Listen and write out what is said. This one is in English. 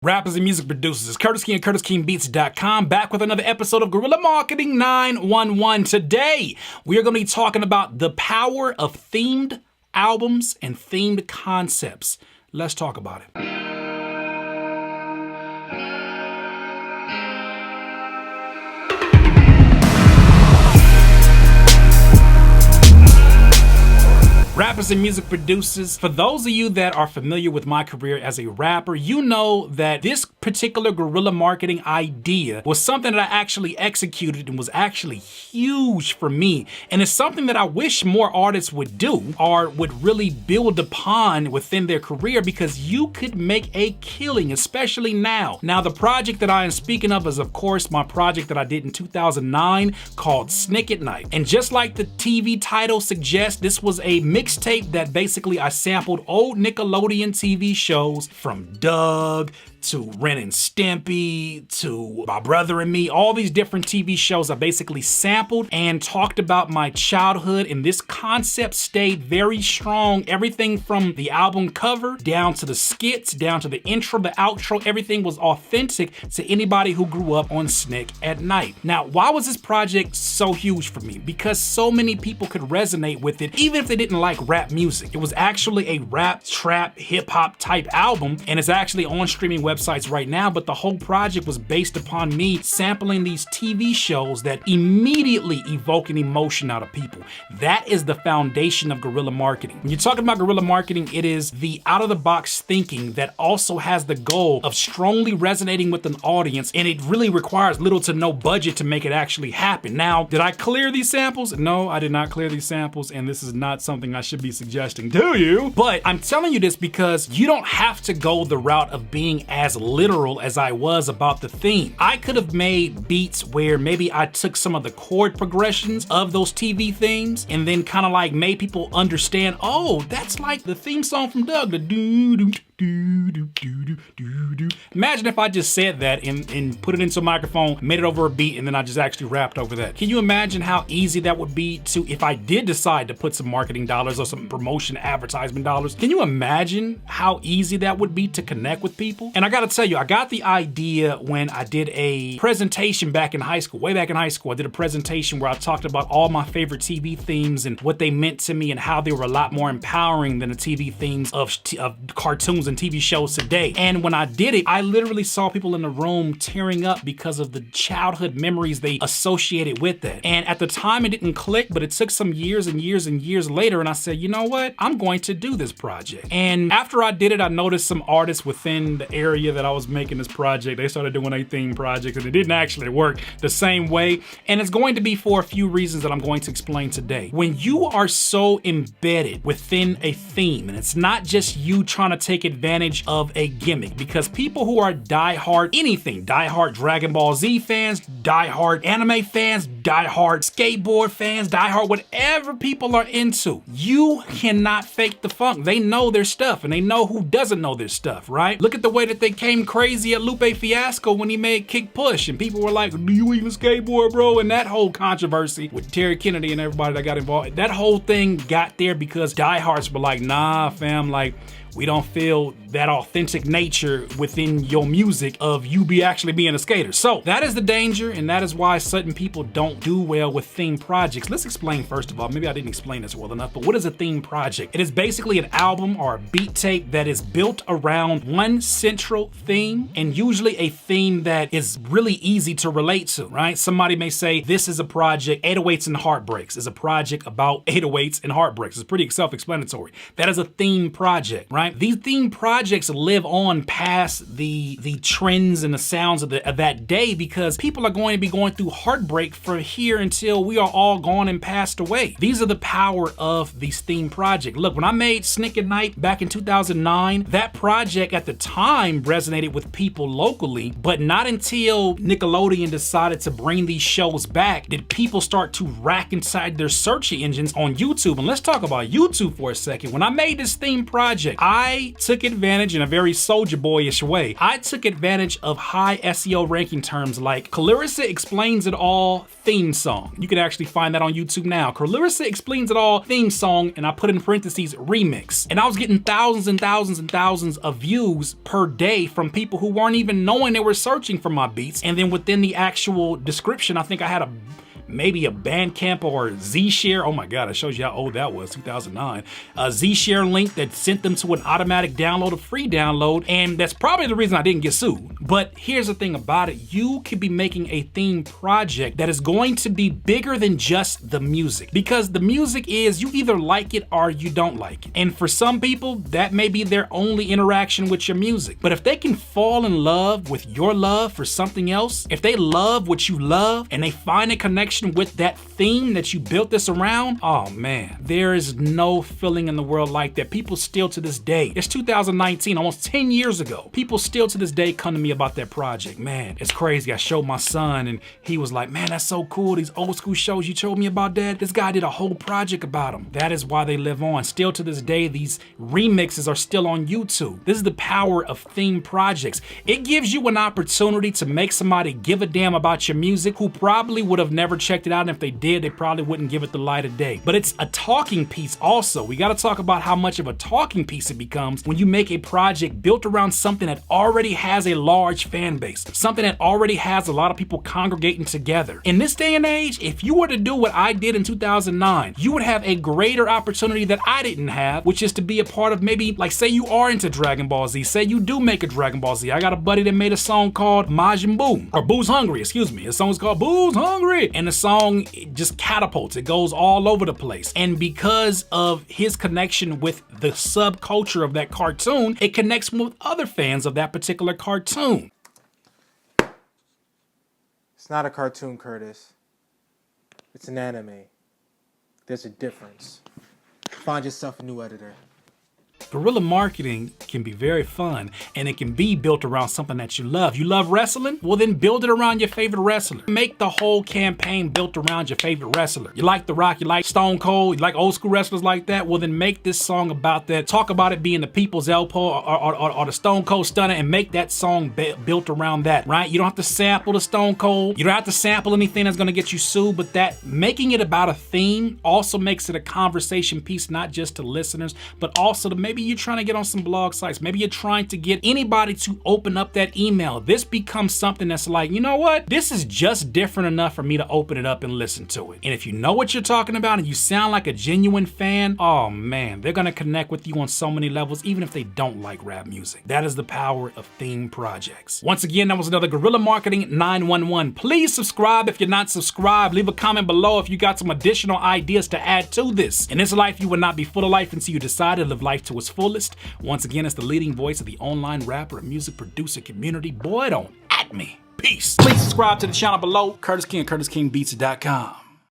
Rappers and music producers, it's Curtis King and CurtisKingBeats.com, back with another episode of Guerrilla Marketing 911. Today, we are going to be talking about the power of themed albums and themed concepts. Let's talk about it. Rappers and music producers, for those of you that are familiar with my career as a rapper, you know that this particular guerrilla marketing idea was something that I actually executed and was actually huge for me. And it's something that I wish more artists would do or would really build upon within their career, because you could make a killing, especially now. Now, the project that I am speaking of is, of course, my project that I did in 2009 called Snick at Night. And just like the TV title suggests, this was a mixtape that basically I sampled old Nickelodeon TV shows from Doug to Ren and Stimpy to My Brother and Me. All these different TV shows I basically sampled and talked about my childhood, and this concept stayed very strong. Everything from the album cover down to the skits, down to the intro, the outro, everything was authentic to anybody who grew up on Snick at Night. Now, why was this project so huge for me? Because so many people could resonate with it, even if they didn't like rap music. It was actually a rap, trap, hip-hop type album, and it's actually on streaming websites right now, but the whole project was based upon me sampling these TV shows that immediately evoke an emotion out of people. That is the foundation of guerrilla marketing. When you're talking about guerrilla marketing, it is the out-of-the-box thinking that also has the goal of strongly resonating with an audience, and it really requires little to no budget to make it actually happen. Now, did I clear these samples? No, I did not clear these samples, and this is not something I should be suggesting to you, but I'm telling you this because you don't have to go the route of being as literal as I was about the theme. I could have made beats where maybe I took some of the chord progressions of those TV themes and then kind of like made people understand, oh, that's like the theme song from Doug, the doo-doo. Imagine if I just said that and put it into a microphone, made it over a beat, and then I just actually rapped over that. Can you imagine how easy that would be to, if I did decide to put some marketing dollars or some promotion advertisement dollars, can you imagine how easy that would be to connect with people? And I gotta tell you, I got the idea when I did a presentation back in high school, way back in high school. I did a presentation where I talked about all my favorite TV themes and what they meant to me and how they were a lot more empowering than the TV themes of cartoons and TV shows today. And when I did it, I literally saw people in the room tearing up because of the childhood memories they associated with that. And at the time it didn't click, but it took some years and years and years later, and I said, you know what? I'm going to do this project. And after I did it, I noticed some artists within the area that I was making this project, they started doing a theme project, and it didn't actually work the same way. And it's going to be for a few reasons that I'm going to explain today. When you are so embedded within a theme, and it's not just you trying to take advantage of a gimmick, because people who are diehard anything, diehard Dragon Ball Z fans, diehard anime fans, diehard skateboard fans, diehard whatever people are into, you cannot fake the funk. They know their stuff, and they know who doesn't know their stuff, right? Look at the way that they came crazy at Lupe Fiasco when he made Kick Push, and people were like, do you even skateboard, bro? And that whole controversy with Terry Kennedy and everybody that got involved, that whole thing got there because diehards were like, nah, fam, like, we don't feel that authentic nature within your music of you actually being a skater. So that is the danger, and that is why certain people don't do well with theme projects. Let's explain first of all, maybe I didn't explain this well enough, but what is a theme project? It is basically an album or a beat tape that is built around one central theme, and usually a theme that is really easy to relate to, right? Somebody may say, this is a project, 808s and Heartbreaks is a project about 808s and heartbreaks. It's pretty self-explanatory. That is a theme project, right? These theme projects live on past the trends and the sounds of that day, because people are going to be going through heartbreak from here until we are all gone and passed away. These are the power of these theme projects. Look, when I made Snick at Night back in 2009, that project at the time resonated with people locally, but not until Nickelodeon decided to bring these shows back did people start to rack inside their search engines on YouTube. And let's talk about YouTube for a second. When I made this theme project, I took advantage in a very Soulja Boyish way. I took advantage of high SEO ranking terms like Clarissa Explains It All, theme song. You can actually find that on YouTube now. Clarissa Explains It All theme song, and I put in parentheses remix. And I was getting thousands and thousands and thousands of views per day from people who weren't even knowing they were searching for my beats. And then within the actual description, I think I had maybe a Bandcamp or Z-Share. Oh my God, it shows you how old that was, 2009. A Z-Share link that sent them to an automatic download, a free download, and that's probably the reason I didn't get sued. But here's the thing about it. You could be making a theme project that is going to be bigger than just the music, because the music is, you either like it or you don't like it. And for some people, that may be their only interaction with your music. But if they can fall in love with your love for something else, if they love what you love and they find a connection with that theme that you built this around, oh man, there is no feeling in the world like that. People still to this day, it's 2019, almost 10 years ago, people still to this day come to me about that project. Man, it's crazy. I showed my son and he was like, man, that's so cool. These old school shows you told me about, Dad, this guy did a whole project about them. That is why they live on. Still to this day, these remixes are still on YouTube. This is the power of theme projects. It gives you an opportunity to make somebody give a damn about your music who probably would have never checked it out, and if they did, they probably wouldn't give it the light of day. But it's a talking piece also. We got to talk about how much of a talking piece it becomes when you make a project built around something that already has a large fan base, something that already has a lot of people congregating together. In this day and age, if you were to do what I did in 2009, you would have a greater opportunity that I didn't have, which is to be a part of, maybe, like, say you are into Dragon Ball Z, say you do make a Dragon Ball Z. I got a buddy that made a song called Majin Buu, or Boo's Hungry, excuse me. The song is called Boo's Hungry, and the song just catapults. It goes all over the place. And because of his connection with the subculture of that cartoon, it connects with other fans of that particular cartoon. It's not a cartoon, Curtis. It's an anime. There's a difference. Find yourself a new editor. Guerrilla marketing can be very fun, and it can be built around something that you love. You love wrestling? Well, then build it around your favorite wrestler. Make the whole campaign built around your favorite wrestler. You like The Rock, you like Stone Cold, you like old school wrestlers like that? Well, then make this song about that. Talk about it being the People's Elbow or the Stone Cold Stunner, and make that song built around that, right? You don't have to sample the Stone Cold. You don't have to sample anything that's gonna get you sued, but that making it about a theme also makes it a conversation piece, not just to listeners, but also to maybe you're trying to get on some blog sites. Maybe you're trying to get anybody to open up that email. This becomes something that's like, you know what? This is just different enough for me to open it up and listen to it. And if you know what you're talking about and you sound like a genuine fan, oh man, they're gonna connect with you on so many levels, even if they don't like rap music. That is the power of theme projects. Once again, that was another Guerrilla Marketing 911. Please subscribe if you're not subscribed. Leave a comment below if you got some additional ideas to add to this. In this life, you will not be full of life until you decide to live life to its fullest. Once again, it's the leading voice of the online rapper and music producer community. Boy, don't at me. Peace. Please subscribe to the channel below. Curtis King, CurtisKingBeats.com.